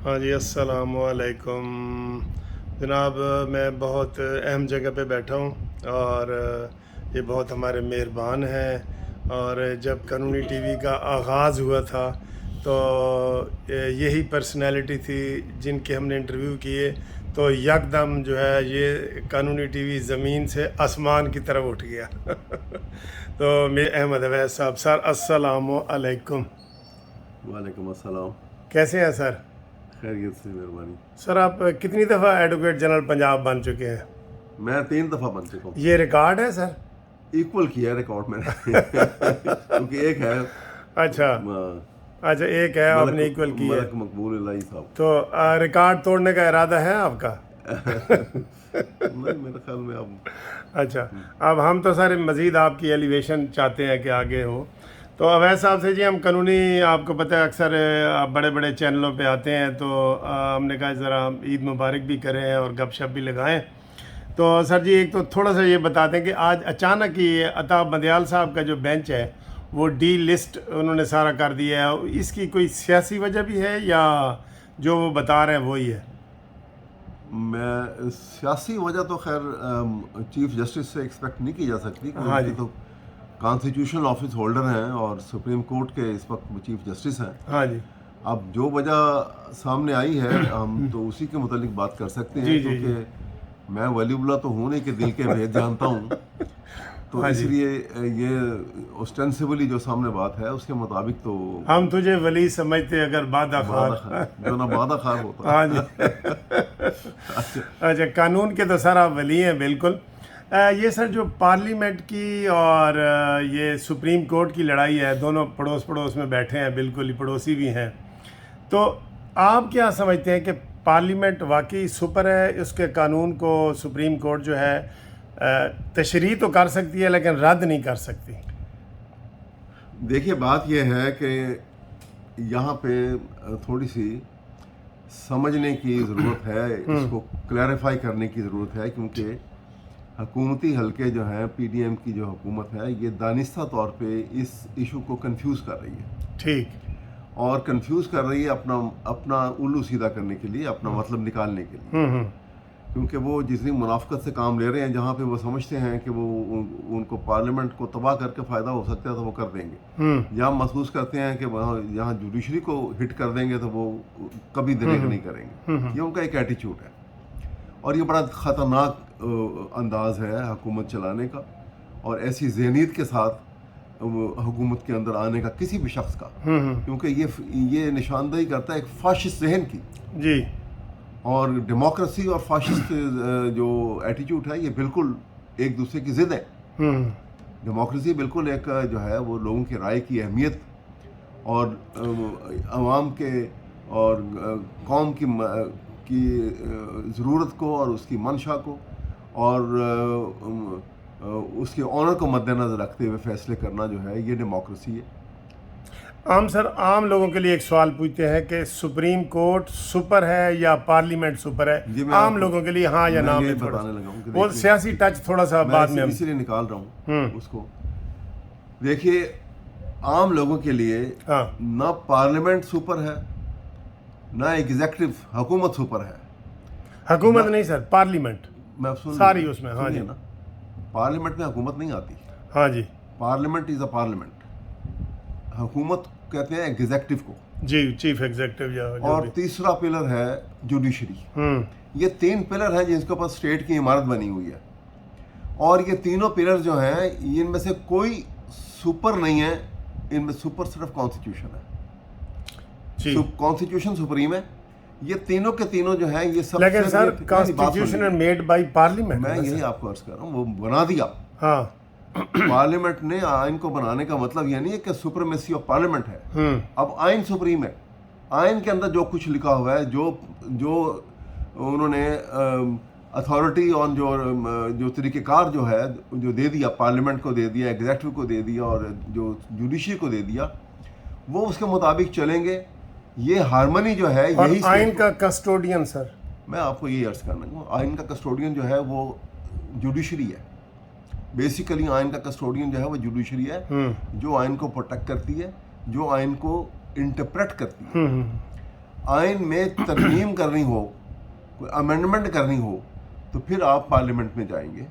ہاں جی، السلام علیکم جناب. میں بہت اہم جگہ پہ بیٹھا ہوں اور یہ بہت ہمارے مہربان ہیں. اور جب قانونی ٹی وی کا آغاز ہوا تھا تو یہی پرسنالٹی تھی جن کے ہم نے انٹرویو کیے، تو یکدم جو ہے یہ قانونی ٹی وی زمین سے آسمان کی طرف اٹھ گیا. تو میرے احمد اویس صاحب، سر السلام علیکم. وعلیکم السلام. کیسے ہیں سر؟ خیریت سے، مہربانی. سر آپ کتنی دفعہ ایڈوکیٹ جنرل پنجاب بن چکے ہیں؟ میں 3 دفعہ بن چکا ہوں. یہ ریکارڈ ہے سر؟ ایکول کیا ہے ریکارڈ میں نے کیونکہ ایک ہے اچھا اچھا، ایک ہے آپ نے ایکول کی ہے. ملک مقبول الہی صاحب. تو ریکارڈ توڑنے کا ارادہ ہے آپ کا؟ نہیں، میرے خیال میں اب اچھا، اب ہم تو سر مزید آپ کی ایلیویشن چاہتے ہیں کہ آگے ہو. تو اویس صاحب سے جی ہم قانونی، آپ کو پتہ ہے اکثر آپ بڑے بڑے چینلوں پہ آتے ہیں، تو ہم نے کہا ذرا عید مبارک بھی کریں اور گپ شپ بھی لگائیں. تو سر جی ایک تو تھوڑا سا یہ بتا دیں کہ آج اچانک ہی عطا بندیال صاحب کا جو بینچ ہے وہ ڈی لسٹ انہوں نے سارا کر دیا ہے. اس کی کوئی سیاسی وجہ بھی ہے یا جو وہ بتا رہے ہیں وہی ہے؟ میں سیاسی وجہ تو خیر چیف جسٹس سے ایکسپیکٹ نہیں کی جا سکتی، ہاں کیونکہ جی. تو کانسٹیٹیوشنل آفس ہولڈر ہیں اور سپریم کورٹ کے اس وقت وہ چیف جسٹس ہیں. ہاں جی اب جو وجہ سامنے آئی ہے ہم تو اسی کے متعلق بات کر سکتے ہیں، جی جی جی. کیونکہ میں ولی اللہ تو ہوں نہیں کہ دل کے بھید جانتا ہوں. تو ہاں اس جی، لیے یہ اسٹینسبلی جو سامنے بات ہے اس کے مطابق تو ہم تجھے ولی سمجھتے اگر بادہ خار. جو نہ بادہ خار ہوتا. ہاں جی. اچھا، قانون کے تو سر آپ ولی ہیں بالکل. یہ سر جو پارلیمنٹ کی اور یہ سپریم کورٹ کی لڑائی ہے، دونوں پڑوس میں بیٹھے ہیں، بالکل ہی پڑوسی بھی ہیں. تو آپ کیا سمجھتے ہیں کہ پارلیمنٹ واقعی سپر ہے؟ اس کے قانون کو سپریم کورٹ جو ہے تشریح تو کر سکتی ہے لیکن رد نہیں کر سکتی. دیکھیے، بات یہ ہے کہ یہاں پہ تھوڑی سی سمجھنے کی ضرورت ہے، اس کو کلیریفائی کرنے کی ضرورت ہے، کیونکہ حکومتی حلقے جو ہیں، پی ڈی ایم کی جو حکومت ہے، یہ دانستہ طور پہ اس ایشو کو کنفیوز کر رہی ہے. ٹھیک. اور کنفیوز کر رہی ہے اپنا الو سیدھا کرنے کے لیے، اپنا مطلب نکالنے کے لیے. کیونکہ وہ جتنی منافقت سے کام لے رہے ہیں، جہاں پہ وہ سمجھتے ہیں کہ وہ ان کو پارلیمنٹ کو تباہ کر کے فائدہ ہو سکتا ہے تو وہ کر دیں گے. جہاں محسوس کرتے ہیں کہ یہاں جوڈیشری کو ہٹ کر دیں گے تو وہ کبھی دریغ نہیں کریں گے. یہ ان کا ایک ایٹیچیوڈ ہے اور یہ بڑا خطرناک انداز ہے حکومت چلانے کا، اور ایسی ذہنیت کے ساتھ حکومت کے اندر آنے کا کسی بھی شخص کا، کیونکہ یہ نشاندہی کرتا ہے ایک فاشسٹ ذہن کی. جی. اور ڈیموکریسی اور فاشسٹ جو ایٹیچیوڈ ہے یہ بالکل ایک دوسرے کی ضد ہے. ڈیموکریسی بالکل ایک جو ہے وہ لوگوں کی رائے کی اہمیت اور عوام کے اور قوم کی ضرورت کو اور اس کی منشا کو اور اس کے آنر کو مد نظر رکھتے ہوئے فیصلے کرنا جو ہے یہ ڈیموکریسی ہے. عام لوگوں کے لیے ایک سوال پوچھتے ہیں کہ سپریم کورٹ سپر ہے یا پارلیمنٹ سپر ہے؟ عام لوگوں کے لیے ہاں یا نہ میں بتانے لگا ہوں کہ وہ سیاسی ٹچ تھوڑا سا بعد میں اسی لیے نکال رہا ہوں اس کو. دیکھیے، عام لوگوں کے لیے نہ پارلیمنٹ سپر ہے نہ ایگزیکٹو حکومت سپر ہے. حکومت نہیں سر، پارلیمنٹ ساری اس میں. ہاں جی. پارلیمنٹ میں حکومت نہیں آتی. ہاں جی. پارلیمنٹ از اے پارلیمنٹ. حکومت کہتے ہیں ایگزیکٹو کو. جی، چیف ایگزیکٹو. اور تیسرا پلر ہے جوڈیشری. یہ 3 پلر ہیں جن کے پاس اسٹیٹ کی عمارت بنی ہوئی ہے، اور یہ تینوں پلر جو ہیں ان میں سے کوئی سپر نہیں ہے. ان میں سپر صرف کانسٹیٹیوشن ہے. کانسٹیٹیوشن سپریم ہے. یہ تینوں کے تینوں جو ہیں یہ سب. لیکن سر کانسٹیٹیوشن میڈ بائی پارلیمنٹ. میں یہی آپ کو عرض کر رہا ہوں، وہ بنا دیا. ہاں. پارلیمنٹ نے آئین کو بنانے کا مطلب یہ نہیں ہے کہ سپریمیسی آف پارلیمنٹ ہے. اب آئین سپریم ہے. آئین کے اندر جو کچھ لکھا ہوا ہے، جو انہوں نے اتھارٹی آن جو طریقہ کار جو ہے جو دے دیا، پارلیمنٹ کو دے دیا، ایگزیکٹو کو دے دیا اور جو جوڈیشری کو دے دیا، وہ اس کے مطابق چلیں گے. یہ ہارمنی جو ہے یہی آئین کا کسٹوڈین. سر میں آپ کو یہی عرض کرنا ہوں، آئین کا کسٹوڈین جو ہے وہ جوڈیشری ہے. بیسیکلی آئین کا کسٹوڈین جو ہے وہ جوڈیشری ہے، جو آئین کو پروٹیکٹ کرتی ہے، جو آئین کو انٹرپریٹ کرتی ہے. آئین میں ترمیم کرنی ہو، کوئی امینڈمنٹ کرنی ہو، تو پھر آپ پارلیمنٹ میں جائیں گے،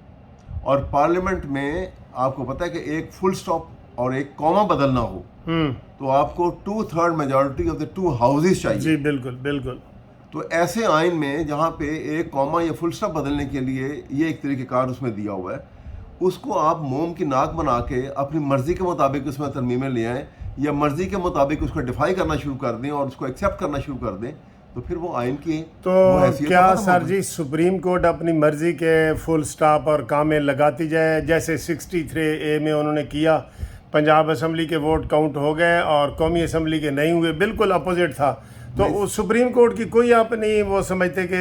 اور پارلیمنٹ میں آپ کو پتہ ہے کہ ایک فل سٹاپ اور ایک کوما بدلنا ہو تو آپ کو 2/3 میجورٹی آف دا 2 ہاؤسز چاہیے. جی بالکل بالکل. تو ایسے آئین میں جہاں پہ ایک کوما یا فل سٹاپ بدلنے کے لیے یہ ایک طریقہ کار اس میں دیا ہوا ہے، اس کو آپ موم کی ناک بنا کے اپنی مرضی کے مطابق اس میں ترمیمیں لے آئیں، یا مرضی کے مطابق اس کو ڈیفائی کرنا شروع کر دیں اور اس کو ایکسیپٹ کرنا شروع کر دیں، تو پھر وہ آئین کی تو کیا سر جی سپریم کورٹ اپنی مرضی کے فل سٹاپ اور کامیں لگاتی جائے، جیسے 63A میں انہوں نے کیا، پنجاب اسمبلی کے ووٹ کاؤنٹ ہو گئے اور قومی اسمبلی کے نہیں ہوئے، بالکل اپوزٹ تھا، تو سپریم کورٹ کی کوئی آپ نہیں وہ سمجھتے کہ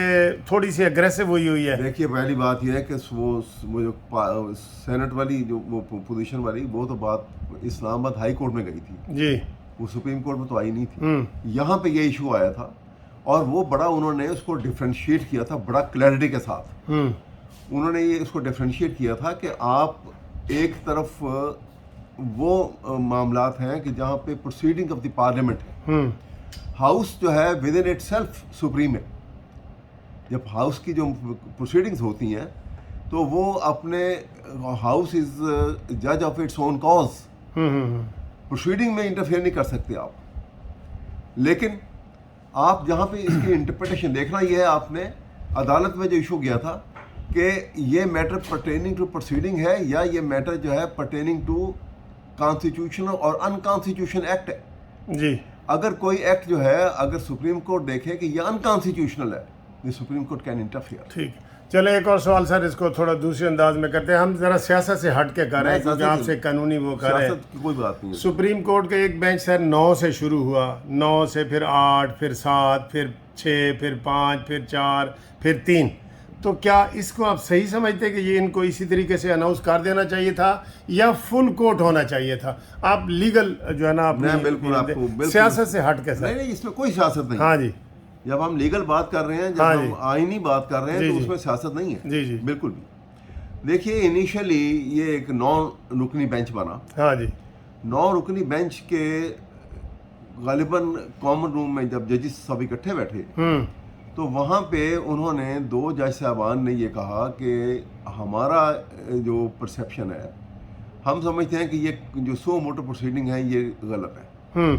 تھوڑی سی اگریسو ہوئی ہے؟ دیکھیے پہلی بات یہ ہے کہ وہ جو سینٹ والی جو وہ پوزیشن والی، وہ تو بات اسلام آباد ہائی کورٹ میں گئی تھی جی، وہ سپریم کورٹ میں تو آئی نہیں تھی. یہاں پہ یہ ایشو آیا تھا اور وہ بڑا انہوں نے اس کو ڈفرینشیٹ کیا تھا بڑا کلیئرٹی کے ساتھ. انہوں نے یہ اس کو ڈفرینشیٹ کیا تھا کہ آپ ایک طرف وہ معاملات ہیں کہ جہاں پہ پروسیڈنگ آف دی پارلیمنٹ ہے، ہاؤس جو ہے with in it self supreme ہے. جب ہاؤس کی جو پروسیڈنگز ہوتی ہیں تو وہ اپنے ہاؤس از جج of its own cause, proceeding میں انٹرفیئر نہیں کر سکتے آپ. لیکن آپ جہاں پہ اس کی انٹرپریٹیشن دیکھنا یہ ہے، آپ نے عدالت میں جو ایشو گیا تھا کہ یہ میٹر پرٹیننگ ٹو پروسیڈنگ ہے یا یہ میٹر جو ہے پرٹیننگ ٹو کانسٹیٹیوشنل اور ان کانسٹیٹیوشنل ایکٹ ہے. جی، اگر کوئی ایکٹ جو ہے اگر سپریم کورٹ دیکھے کہ یہ انکانسٹیٹیوشنل ہے، یہ سپریم کورٹ کین انٹرفیئر. ٹھیک. چلے ایک اور سوال سر، اس کو تھوڑا دوسرے انداز میں کرتے ہیں، ہم ذرا سیاست سے ہٹ کے کر رہے ہیں کیونکہ آپ سے قانونی وہ کر رہے ہیں. سیاست کی کوئی بات نہیں ہے. سپریم کورٹ کا ایک بینچ سر 9 سے شروع ہوا، 9 سے پھر 8، پھر 7، پھر 6، پھر 5، پھر 4، پھر 3. تو کیا اس کو آپ صحیح سمجھتے کہ یہ ان کو اسی طریقے سے اناؤنس کر دینا چاہیے تھا یا فل کورٹ ہونا چاہیے تھا؟ آپ لیگل جو ہے نا اپنی سیاست سے ہٹ کے سر. نہیں، اس میں کوئی سیاست نہیں. ہاں جی، جب ہم لیگل بات کر رہے ہیں، جب ہم آئینی بات کر رہے ہیں تو اس میں سیاست نہیں ہے. جی جی بالکل بھی. دیکھیے انیشلی یہ ایک 9 رکنی بینچ بنا. ہاں جی. 9 رکنی بینچ کے غالباً کامن روم میں جب ججز سب اکٹھے بیٹھے تو وہاں پہ انہوں نے 2 جج صاحبان نے یہ کہا کہ ہمارا جو پرسیپشن ہے، ہم سمجھتے ہیں کہ یہ جو سو موٹو پروسیڈنگ ہے یہ غلط ہے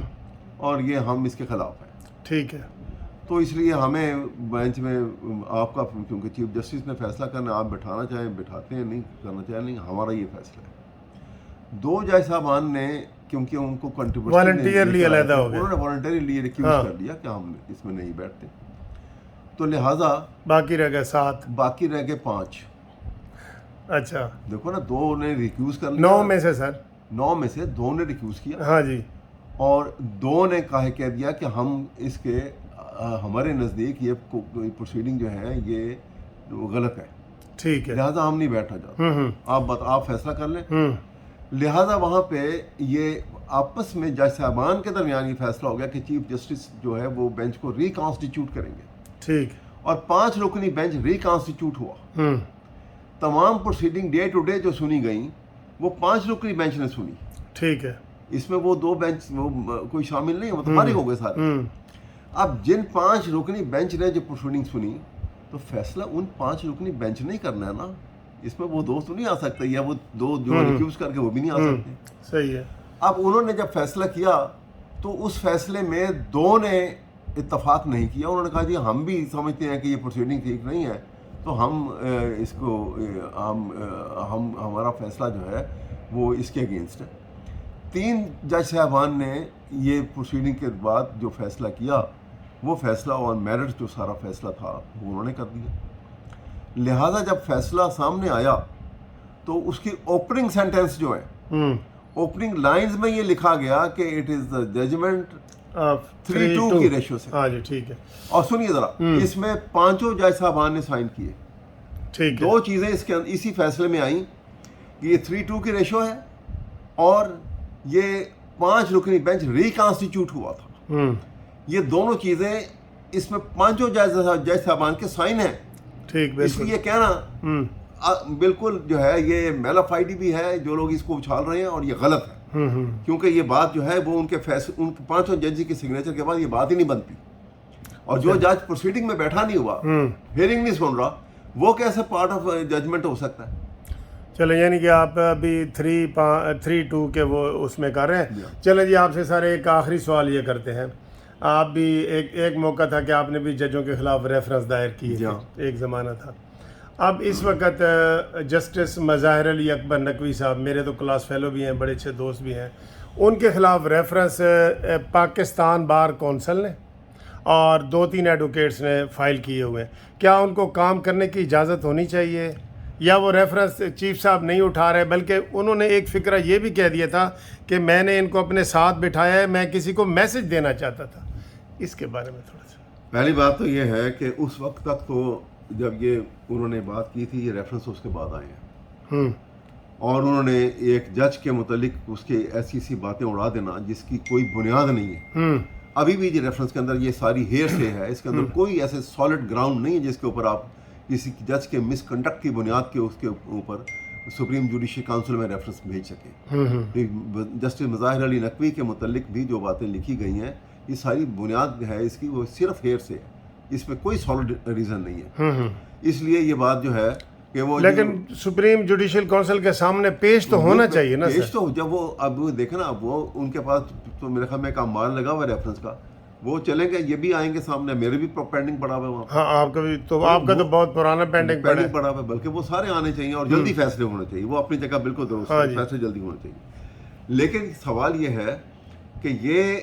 اور یہ ہم اس کے خلاف ہیں. ٹھیک ہے. تو اس لیے ہمیں بینچ میں آپ کا، کیونکہ چیف جسٹس نے فیصلہ کرنا، آپ بٹھانا چاہیں بٹھاتے ہیں، نہیں کرنا چاہیں نہیں، ہمارا یہ فیصلہ ہے. 2 جج صاحبان نے کیونکہ ان کو کنٹریبیوشن والنٹیئرلی علیحدہ ہو گئے، انہوں نے والنٹیئرلی ریکیوز کر لیا کہ ہم اس میں نہیں بیٹھتے، تو لہٰذا باقی رہ گئے 7، باقی رہ گئے 5. اچھا دیکھو نا، 2 نے ریکیوز کر لیا. 9 میں سے سر 9 میں سے 2 نے ریکیوز کیا. ہاں جی. اور 2 نے کہہ دیا کہ ہم اس کے ہمارے نزدیک یہ پروسیڈنگ جو ہے یہ غلط ہے. ٹھیک ہے. لہٰذا ہم نہیں بیٹھنا چاہتے، آپ فیصلہ کر لیں. لہٰذا وہاں پہ یہ آپس میں جج صاحبان کے درمیان یہ فیصلہ ہو گیا کہ چیف جسٹس جو ہے وہ بینچ کو ریکانسٹیٹیوٹ کریں گے. ٹھیک. اور 5 رکنی بینچ ریکانسٹیٹیوٹ ہوا. تمام پروسیڈنگ ڈے ٹو ڈے جو سنی گئیں وہ 5 رکنی بینچ نے سنی. ٹھیک ہے. اس میں وہ 2 بینچ وہ کوئی شامل نہیں ہے، وہ تو فارغ ہو گئے سارے. اب جن 5 رکنی بینچ نے جو پروسیڈنگ سنی تو فیصلہ ان 5 رکنی بینچ نہیں کرنا ہے نا. اس میں وہ 2 تو نہیں آ سکتے، یا وہ 2 جو ریکیوز کر کے وہ بھی نہیں آ سکتے. صحیح ہے. اب انہوں نے جب فیصلہ کیا تو اس فیصلے میں 2 نے اتفاق نہیں کیا. انہوں نے کہا جی ہم بھی سمجھتے ہیں کہ یہ پروسیڈنگ ٹھیک نہیں ہے، تو ہم اس کو ہمارا فیصلہ جو ہے وہ اس کے اگینسٹ ہے. 3 جج صاحبان نے یہ پروسیڈنگ کے بعد جو فیصلہ کیا وہ فیصلہ آن میرٹ جو سارا فیصلہ تھا وہ انہوں نے کر دیا. لہٰذا جب فیصلہ سامنے آیا تو اس کی اوپننگ سینٹینس جو ہے، اوپننگ لائنز میں یہ لکھا گیا کہ اٹ از دا ججمنٹ 3-2 کی ریشو سے. ہاں جی. ٹھیک ہے. اور سنیے ذرا، اس میں 5 جج صاحبان نے سائن کیے. ٹھیک ہے. 2 چیزیں اس کے اسی فیصلے میں آئیں کہ یہ 3-2 کی ریشو ہے اور یہ 5 رکنی بینچ ریکانسٹیٹیوٹ ہوا تھا. یہ دونوں چیزیں اس میں 5 جج صاحبان کے سائن ہیں. ٹھیک. اس لیے کہنا بالکل جو ہے یہ میلافائڈی بھی ہے، جو لوگ اس کو اچھال رہے ہیں، اور یہ غلط ہے، کیونکہ یہ بات جو ہے وہ ان کے 5 ججز کے سگنیچر کے بعد یہ بات ہی نہیں بنتی. اور جو جج پروسیڈنگ میں بیٹھا نہیں ہوا، ہیئرنگ نہیں سن رہا، وہ کیسے پارٹ آف ججمنٹ ہو سکتا ہے؟ چلیں، یعنی کہ آپ ابھی 3-2 کے وہ اس میں کر رہے ہیں. چلیں جی، آپ سے سر ایک آخری سوال یہ کرتے ہیں. آپ بھی ایک موقع تھا کہ آپ نے بھی ججوں کے خلاف ریفرنس دائر کیے تھے، ایک زمانہ تھا. اب اس وقت جسٹس مظاہر علی اکبر نقوی صاحب، میرے تو کلاس فیلو بھی ہیں، بڑے اچھے دوست بھی ہیں، ان کے خلاف ریفرنس پاکستان بار کونسل نے اور 2-3 ایڈوکیٹس نے فائل کیے ہوئے ہیں. کیا ان کو کام کرنے کی اجازت ہونی چاہیے، یا وہ ریفرنس چیف صاحب نہیں اٹھا رہے، بلکہ انہوں نے ایک فکرہ یہ بھی کہہ دیا تھا کہ میں نے ان کو اپنے ساتھ بٹھایا ہے، میں کسی کو میسج دینا چاہتا تھا. اس کے بارے میں تھوڑا سا. پہلی بات تو یہ ہے کہ اس وقت تک تو جب یہ انہوں نے بات کی تھی، یہ ریفرنس اس کے بعد آئے ہیں، اور انہوں نے ایک جج کے متعلق اس کے ایسی باتیں اڑا دینا جس کی کوئی بنیاد نہیں ہے. ابھی بھی یہ ریفرنس کے اندر یہ ساری ہیئر سے ہے، اس کے اندر کوئی ایسے سالڈ گراؤنڈ نہیں ہے جس کے اوپر آپ کسی جج کے مس کنڈکٹ کی بنیاد کے اس کے اوپر سپریم جوڈیشل کاؤنسل میں ریفرنس بھیج سکیں. جسٹس مظاہر علی نقوی کے متعلق بھی جو باتیں لکھی گئی ہیں، یہ ساری بنیاد ہے اس کی وہ صرف ہیئر سے ہے، اس میں کوئی سالڈ ریزن نہیں ہے. اس لیے یہ بات جو ہے کہ وہ، لیکن سپریم جوڈیشل کونسل کے سامنے پیش تو ہونا چاہیے نا پیش تو جب وہ اب دیکھیں نا، وہ ان کے پاس تو میرے خیال میں ایک امبار لگا ہوا ہے ریفرنس کا، وہ چلیں گے، یہ بھی آئیں گے سامنے. میرے بھی پینڈنگ پڑا ہوا ہے وہاں. ہاں، آپ کا بھی تو، آپ کا تو بہت پرانا پینڈنگ پڑا ہوا ہے، بلکہ وہ سارے آنے چاہیے اور جلدی فیصلے ہونے چاہیے. وہ اپنی جگہ بالکل درست ہے، فیصلے جلدی ہونے چاہیے. لیکن سوال یہ ہے کہ یہ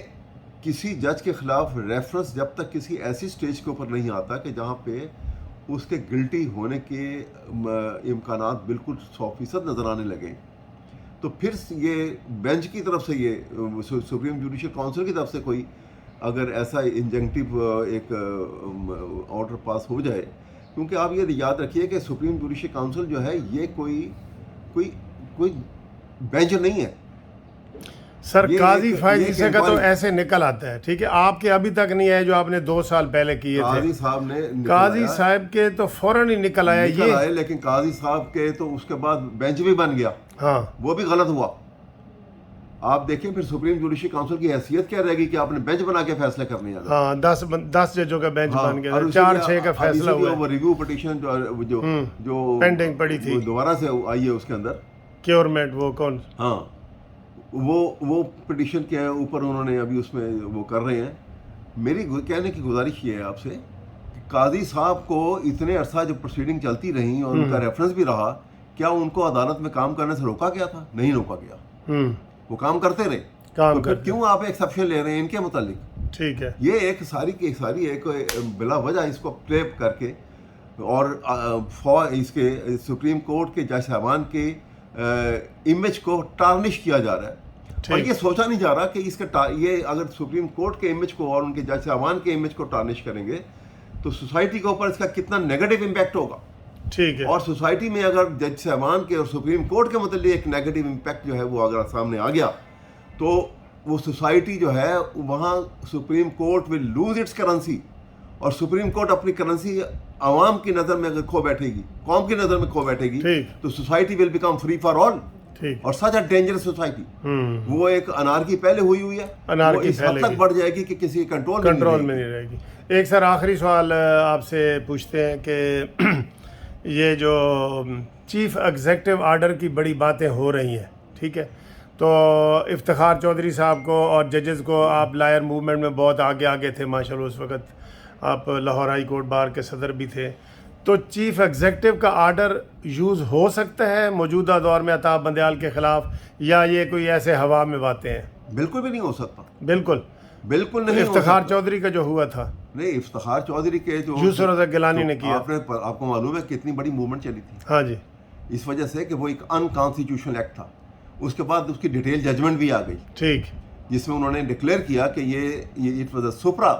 کسی جج کے خلاف ریفرنس جب تک کسی ایسی سٹیج کے اوپر نہیں آتا کہ جہاں پہ اس کے گلٹی ہونے کے امکانات بالکل 100% نظر آنے لگیں، تو پھر یہ بینچ کی طرف سے، یہ سپریم جوڈیشل کونسل کی طرف سے کوئی اگر ایسا انجنکٹیو ایک آرڈر پاس ہو جائے. کیونکہ آپ یہ یاد رکھیے کہ سپریم جوڈیشل کونسل جو ہے یہ کوئی بینچ نہیں ہے. سر قاضی فائز سے کا تو ایسے نکل آتا ہے، ٹھیک ہے، آپ کے ابھی تک نہیں آئے جو آپ نے 2 سال پہلے کیے تھے. قاضی صاحب کے تو فوراً ہی نکل آیا یہ، لیکن قاضی صاحب کے تو اس کے بعد بینچ بھی بن گیا. ہاں، وہ بھی غلط ہوا. آپ دیکھیں پھر سپریم جوڈیشل کونسل کی حیثیت کیا رہے گی کہ آپ نے بینچ بنا کے فیصلے کرنے ہیں. ہاں، 10 ججوں کا بینچ بن گیا، 4-6 کا فیصلہ ہوا. وہ ریویو پٹیشن جو پینڈنگ پڑی تھی، دوبارہ سے آئی ہے اس کے اندر کیورمنٹ، وہ کون، ہاں، وہ پٹیشن کے اوپر انہوں نے ابھی اس میں وہ کر رہے ہیں. میری کہنے کی گزارش یہ ہے آپ سے کہ قاضی صاحب کو اتنے عرصہ جب پروسیڈنگ چلتی رہی اور ان کا ریفرنس بھی رہا، کیا ان کو عدالت میں کام کرنے سے روکا گیا تھا؟ نہیں روکا گیا. وہ کام کرتے رہے. تو پھر کیوں آپ ایکسیپشن لے رہے ہیں ان کے متعلق؟ ٹھیک ہے، یہ ایک ساری ایک بلا وجہ اس کو پلیپ کر کے اور اس کے سپریم کورٹ کے جج صاحبان کے امیج کو ٹارنش کیا جا رہا ہے. اور یہ سوچا نہیں جا رہا کہ اس کا یہ اگر سپریم کورٹ کے امیج کو اور ان کے جج صاحبان کے امیج کو ٹارنش کریں گے تو سوسائٹی کے اوپر اس کا کتنا نیگیٹو امپیکٹ ہوگا. ٹھیک ہے، اور سوسائٹی میں اگر جج صاحبان کے اور سپریم کورٹ کے متعلق ایک نیگیٹو امپیکٹ جو ہے وہ اگر سامنے آ گیا تو وہ سوسائٹی جو ہے وہاں supreme court will lose its currency. اور سپریم کورٹ اپنی کرنسی عوام کی نظر میں اگر کھو بیٹھے گی، قوم کی نظر میں کھو بیٹھے گی، تو society will become free for all. اور سچ اے ڈینجرس سوسائٹی. وہ ایک انارکی پہلے ہوئی ہوئی ہے، وہ اس حد تک بڑھ جائے گی کہ کسی کنٹرول میں نہیں رہے گی. ایک سر آخری سوال آپ سے پوچھتے ہیں کہ یہ جو چیف ایگزیکٹو آرڈر کی بڑی باتیں ہو رہی ہیں، ٹھیک ہے، تو افتخار چودھری صاحب کو اور ججز کو، آپ لائر موومنٹ میں بہت آگے تھے ماشاءاللہ، اس وقت آپ لاہور ہائی کورٹ بار کے صدر بھی تھے، تو چیف ایگزیکٹو کا آرڈر یوز ہو سکتا ہے موجودہ دور میں عطا بندیال کے خلاف، یا یہ کوئی ایسے ہوا میں باتیں ہیں؟ بالکل بھی نہیں ہو سکتا. بالکل نہیں. افتخار چودھری کا جو ہوا تھا، نہیں، افتخار چودھری کے جو یوسف رضا گیلانی نے کیا، آپ کو معلوم ہے کتنی بڑی موومنٹ چلی تھی. ہاں جی، اس وجہ سے کہ وہ ایک انکانسٹیٹیوشنل ایکٹ تھا. اس کے بعد اس کی ڈیٹیل ججمنٹ بھی آ گئی، ٹھیک، جس میں انہوں نے ڈکلیئر کیا کہ یہ it was a supra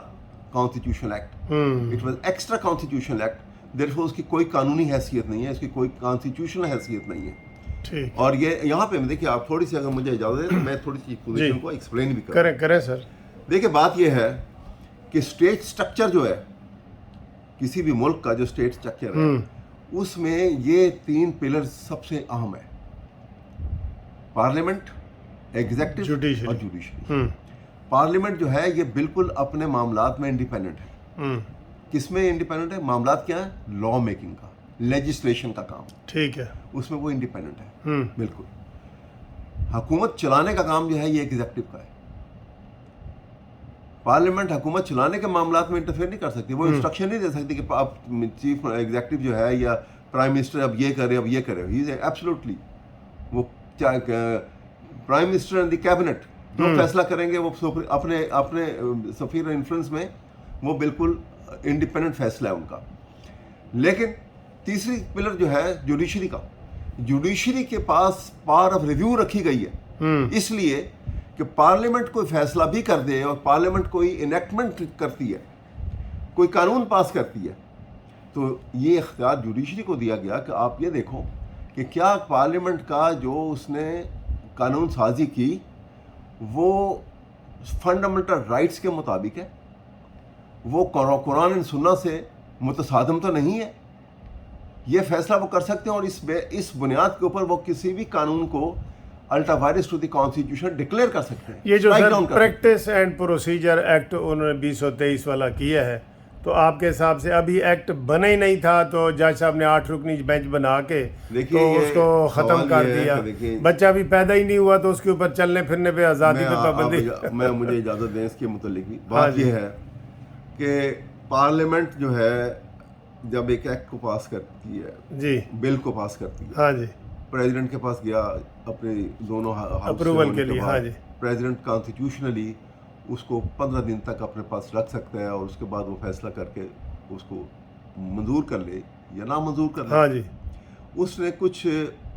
constitutional act, it was extra constitutional act. Therefore اس کی کوئی قانونی حیثیت نہیں ہے، اس کی کوئی کانسٹیٹیوشنل حیثیت نہیں ہے. ٹھیک. اور یہ یہاں پہ دیکھیے، آپ تھوڑی سی اگر مجھے اجازت دیں تو میں تھوڑی سی پوزیشن کو ایکسپلین بھی کریں سر. دیکھیں، بات یہ ہے کہ اسٹیٹ سٹرکچر جو ہے کسی بھی ملک کا، جو اسٹیٹ سٹرکچر ہے، اس میں یہ 3 پلر سب سے اہم ہے: پارلیمنٹ، ایگزیکٹو اور جوڈیشری. پارلیمنٹ جو ہے یہ بالکل اپنے معاملات میں انڈیپینڈنٹ ہے. کس میں انڈیپینڈنٹ ہے؟ معاملات کیا ہے؟ لا میکنگ کا، لیجسلیشن کا کام، ٹھیک ہے، اس میں وہ انڈیپینڈنٹ ہے بالکل. حکومت چلانے کا کام جو ہے یہ ایگزیکٹو کا ہے. پارلیمنٹ حکومت چلانے کے معاملات میں انٹرفیئر نہیں کر سکتی، وہ انسٹرکشن نہیں دے سکتی کہ آپ چیف ایگزیکٹو جو ہے یا پرائم منسٹر اب یہ کرے اب یہ کرے. ہی از ایبسلیوٹلی، وہ prime minister and the cabinet جو فیصلہ کریں گے وہ اپنے سفیر انفلوئنس میں وہ بالکل انڈیپینڈنٹ فیصلہ ہے ان کا. لیکن تیسری پلر جو ہے جوڈیشری کا، جوڈیشری کے پاس پاور آف ریویو رکھی گئی ہے، اس لیے کہ پارلیمنٹ کوئی فیصلہ بھی کر دے اور پارلیمنٹ کوئی انیکٹمنٹ کرتی ہے، کوئی قانون پاس کرتی ہے، تو یہ اختیار جوڈیشری کو دیا گیا کہ آپ یہ دیکھو کہ کیا پارلیمنٹ کا جو اس نے قانون سازی کی وہ فنڈامنٹل رائٹس کے مطابق ہے، وہ قرآن و سنت سے متصادم تو نہیں ہے. یہ فیصلہ وہ کر سکتے ہیں، اور اس بنیاد کے اوپر وہ کسی بھی قانون کو ultra vires to the constitution declare کر سکتے ہیں. یہ جو پریکٹس اینڈ پروسیجر ایکٹ انہوں نے 2023 والا کیا ہے، تو آپ کے حساب سے ابھی ایکٹ بنا ہی نہیں تھا تو جج صاحب نے 8 رکنی بینچ بنا کے تو اس کو ختم کر دیا. بچہ بھی پیدا ہی نہیں ہوا تو اس کے اوپر چلنے پھرنے پہ آزادی پہ پابندی. میں مجھے اجازت دیں اس کے متعلق بھی بات یہ ہے کہ پارلیمنٹ جو ہے جب ایک ایکٹ کو پاس کرتی ہے، جی بل کو پاس کرتی ہے، ہاں جی، پریزیڈنٹ کے پاس گیا اپنے دونوں اپروول کے لیے، ہاں جی، پریزیڈنٹ کانسٹیٹیوشنلی اس کو 15 دن تک اپنے پاس رکھ سکتا ہے، اور اس کے بعد وہ فیصلہ کر کے اس کو منظور کر لے یا نہ منظور کر لے. ہاں جی، اس نے کچھ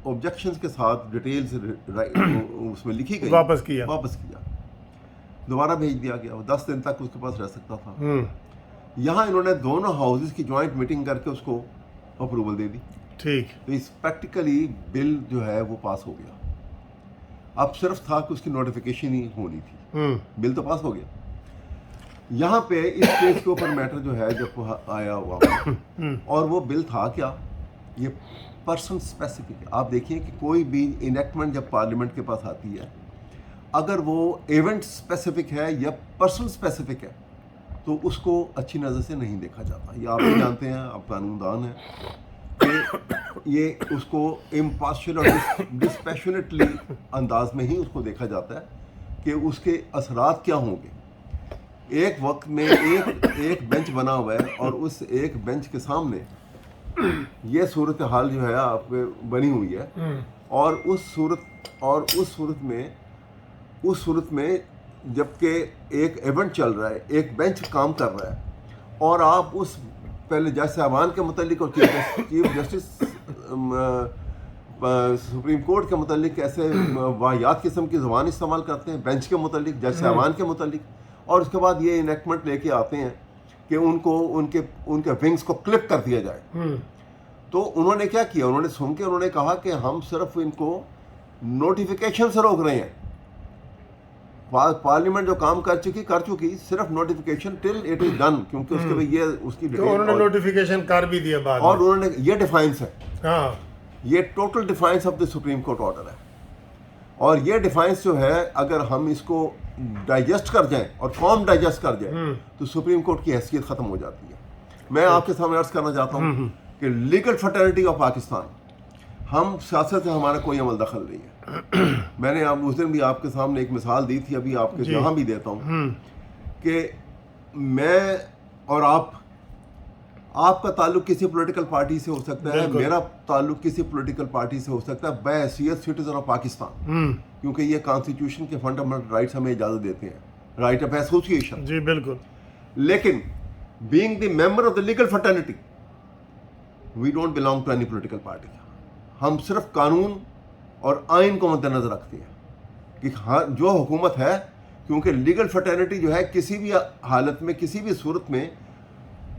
آبجیکشنز کے ساتھ ڈیٹیلز اس میں لکھی گئی، واپس کیا، دوبارہ بھیج دیا گیا. وہ 10 دن تک اس کے پاس رہ سکتا تھا. یہاں انہوں نے دونوں ہاؤسز کی جوائنٹ میٹنگ کر کے اس کو اپروول دے دی. ٹھیک، تو اس پریکٹیکلی بل جو ہے وہ پاس ہو گیا. اب صرف تھا کہ اس کی نوٹیفیکیشن ہی ہونی تھی، بل تو پاس ہو گیا. یہاں پہ اس کیس کے اوپر میٹر جو ہے جب آیا ہوا اور وہ بل تھا کیا، یہ پرسن اسپیسیفک ہے. آپ دیکھیے کہ کوئی بھی انیکٹمنٹ جب پارلیمنٹ کے پاس آتی ہے، اگر وہ ایونٹ اسپیسیفک ہے یا پرسن اسپیسیفک ہے تو اس کو اچھی نظر سے نہیں دیکھا جاتا. یہ آپ بھی جانتے ہیں، آپ قانون دان ہیں، کہ یہ اس کو امپارشل اور ڈسپیشنیٹلی انداز میں ہی اس کو دیکھا جاتا ہے کہ اس کے اثرات کیا ہوں گے. ایک وقت میں ایک بینچ بنا ہوا ہے اور اس ایک بینچ کے سامنے یہ صورتحال جو ہے آپ کے بنی ہوئی ہے، اور اس صورت میں جبکہ ایک ایونٹ چل رہا ہے، ایک بینچ کام کر رہا ہے، اور آپ اس پہلے جج صاحبان کے متعلق اور چیف جسٹس سپریم کورٹ کے متعلق ایسے واحیات قسم کی زبان استعمال کرتے ہیں، بینچ کے متعلق، جج صاحبان کے متعلق، اور اس کے بعد یہ انیکٹمنٹ لے کے آتے ہیں کہ ان کے ونگز کو کلپ کر دیا جائے. تو انہوں نے کیا کیا، انہوں نے سن کے انہوں نے کہا کہ ہم صرف ان کو نوٹیفیکیشن سے روک رہے ہیں. پارلیمنٹ جو کام کر چکی صرف notification till it is done, کیونکہ اس کے بعد یہ اس کی ڈیٹیل انہوں نے نوٹیفیکیشن کر بھی دیا بعد میں، اور انہوں نے یہ ڈیفائنس ہے، ہاں یہ total defines of the supreme court order ہے. اور یہ ڈیفائنس جو ہے اگر ہم اس کو ڈائجسٹ کر جائیں اور قوم ڈائجسٹ کر جائے تو سپریم کورٹ کی حیثیت ختم ہو جاتی ہے. میں آپ کے سامنے عرض کرنا چاہتا ہوں کہ لیگل فٹرنٹی آف پاکستان، ہم سیاست سے ہمارا کوئی عمل دخل نہیں ہے. میں نے اس دن بھی آپ کے سامنے ایک مثال دی تھی، ابھی آپ کے یہاں بھی دیتا ہوں کہ میں اور آپ کا تعلق کسی پولیٹیکل پارٹی سے ہو سکتا ہے، میرا تعلق کسی پولیٹیکل پارٹی سے ہو سکتا ہے بحیثیت سٹیزن آف پاکستان، کیونکہ یہ کانسٹیٹیوشن کے فنڈامنٹل رائٹس ہمیں اجازت دیتے ہیں، رائٹ آف ایسوسیشن. جی بالکل. لیکن being the member of the legal fraternity we don't belong to any political party. ہم صرف قانون اور آئین کو مد نظر رکھتے ہیں کہ جو حکومت ہے، کیونکہ لیگل فٹرنٹی جو ہے کسی بھی حالت میں کسی بھی صورت میں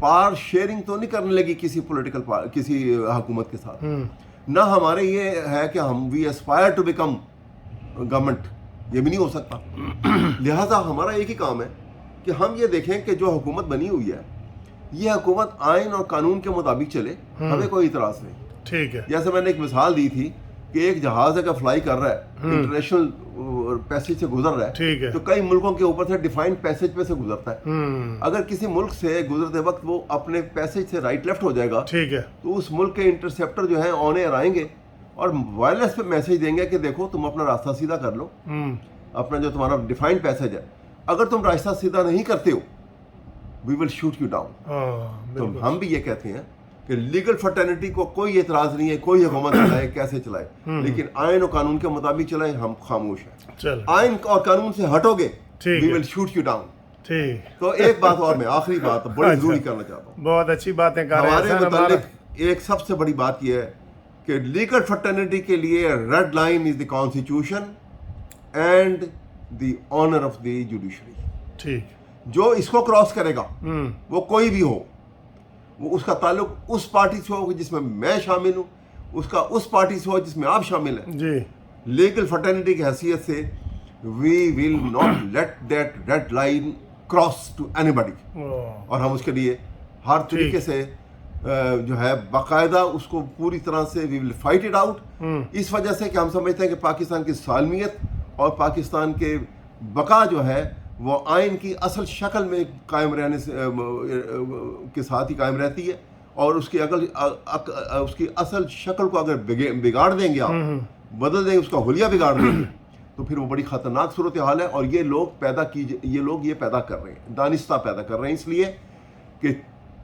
پار شیئرنگ تو نہیں کرنے لگی کسی حکومت کے ساتھ. نہ ہمارے یہ ہے کہ ہم وی اسپائر ٹو بیکم گورنمنٹ، یہ بھی نہیں ہو سکتا. لہٰذا ہمارا ایک ہی کام ہے کہ ہم یہ دیکھیں کہ جو حکومت بنی ہوئی ہے یہ حکومت آئین اور قانون کے مطابق چلے، ہمیں کوئی اعتراض نہیں. ٹھیک ہے. جیسے میں نے ایک مثال دی تھی کہ ایک جہاز اگر فلائی کر رہا ہے انٹرنیشنل پیسیج سے گزر رہا ٹھیک ہے ہے، تو کئی ملکوں کے اوپر سے ڈیفائنڈ پیسیج پہ سے گزرتا ہے. اگر کسی ملک سے گزرتے وقت وہ اپنے پیسیج سے رائٹ لیفٹ ہو جائے گا ٹھیک ہے، تو اس ملک کے انٹرسیپٹر جو ہیں آن ایئر آئیں گے اور وائرلیس پہ میسج دیں گے کہ دیکھو تم اپنا راستہ سیدھا کر لو, اپنا جو تمہارا ڈیفائنڈ پیسیج ہے, اگر تم راستہ سیدھا نہیں کرتے ہو وی ول شوٹ یو ڈاؤن. تو ہم بھی یہ کہتے ہیں کہ لیگل فرٹرنیٹی کو کوئی اعتراض نہیں ہے, کوئی حکومت چلائے کیسے چلائے, لیکن آئین و قانون کے مطابق چلائے, ہم خاموش ہیں. آئین اور قانون سے ہٹو گے وی ول شوٹ یو ڈاؤن. ٹھیک. تو ایک بات اور میں آخری بات بڑی ضروری کرنا چاہتا ہوں, بہت اچھی باتیں کر رہے ہیں ہمارے متعلق ایک سب سے بڑی بات یہ ہے کہ لیگل فرٹرنیٹی کے لیے red line is the constitution and the honour of the judiciary. ٹھیک. جو اس کو کراس کرے گا وہ کوئی بھی ہو, وہ اس کا تعلق اس پارٹی سے ہو جس میں میں شامل ہوں, اس کا اس پارٹی سے ہو جس میں آپ شامل ہیں. جی. لیگل فرٹرنیٹی کی حیثیت سے we will not let that red line cross to anybody, اور ہم اس کے لیے ہر طریقے سے جو ہے باقاعدہ اس کو پوری طرح سے we will fight it out. اس وجہ سے کہ ہم سمجھتے ہیں کہ پاکستان کی سالمیت اور پاکستان کے بقا جو ہے وہ آئین کی اصل شکل میں قائم رہنے کے ساتھ ہی قائم رہتی ہے, اور اس کی اصل شکل کو اگر بگاڑ دیں گے, آپ بدل دیں گے, اس کا حلیہ بگاڑ دیں گے, تو پھر وہ بڑی خطرناک صورتحال ہے. اور یہ لوگ یہ پیدا کر رہے ہیں, دانستہ پیدا کر رہے ہیں, اس لیے کہ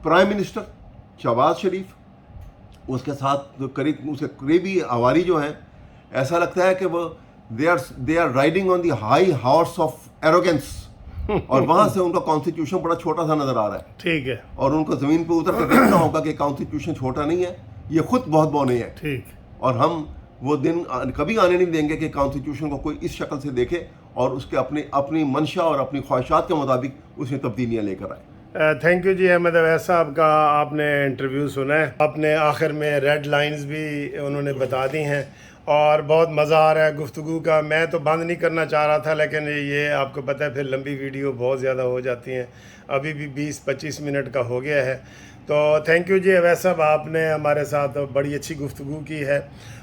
پرائم منسٹر شہباز شریف, اس کے ساتھ اس کے قریبی عواری جو ہیں, ایسا لگتا ہے کہ وہ they are riding on the high horse of arrogance, اور وہاں سے ان کا کانسٹیٹیوشن بڑا چھوٹا سا نظر آ رہا ہے. ٹھیک ہے. اور ان کو زمین پہ اتر کر دیکھنا ہوگا کہ کانسٹیٹیوشن چھوٹا نہیں ہے, یہ خود بہت بونے ہیں. ٹھیک. اور ہم وہ دن کبھی آنے نہیں دیں گے کہ کانسٹیٹیوشن کو کوئی اس شکل سے دیکھے اور اس کے اپنی منشا اور اپنی خواہشات کے مطابق اس میں تبدیلیاں لے کر آئے. تھینک یو جی احمد اویس صاحب کا, آپ نے انٹرویو سنا ہے, آپ نے آخر میں ریڈ لائنز بھی انہوں نے بتا دی ہیں, اور بہت مزہ آ رہا ہے گفتگو کا. میں تو بند نہیں کرنا چاہ رہا تھا, لیکن یہ آپ کو پتہ ہے پھر لمبی ویڈیو بہت زیادہ ہو جاتی ہیں, ابھی بھی 20-25 منٹ کا ہو گیا ہے. تو تھینک یو جی اویس صاحب, آپ نے ہمارے ساتھ بڑی اچھی گفتگو کی ہے.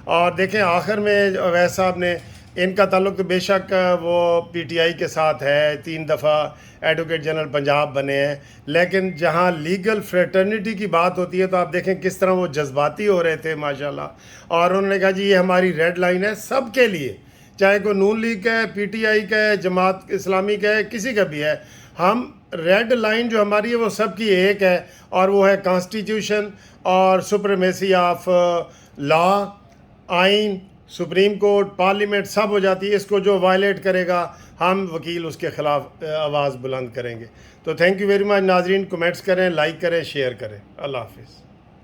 اور دیکھیں آخر میں اویس صاحب نے, ان کا تعلق تو بے شک وہ پی ٹی آئی کے ساتھ ہے, 3 دفعہ ایڈوکیٹ جنرل پنجاب بنے ہیں, لیکن جہاں لیگل فریٹرنیٹی کی بات ہوتی ہے تو آپ دیکھیں کس طرح وہ جذباتی ہو رہے تھے ماشاءاللہ. اور انہوں نے کہا جی یہ ہماری ریڈ لائن ہے سب کے لیے, چاہے کوئی نون لیگ کا ہے, پی ٹی آئی کا ہے, جماعت اسلامی کا ہے, کسی کا بھی ہے. ہم ریڈ لائن جو ہماری ہے وہ سب کی ایک ہے, اور وہ ہے کانسٹیٹیوشن اور سپریمیسی آف لا. آئین, سپریم کورٹ, پارلیمنٹ سب ہو جاتی ہے. اس کو جو وائلیٹ کرے گا ہم وکیل اس کے خلاف آواز بلند کریں گے. تو تھینک یو ویری مچ ناظرین, کمنٹس کریں, لائک کریں, شیئر کریں. اللہ حافظ.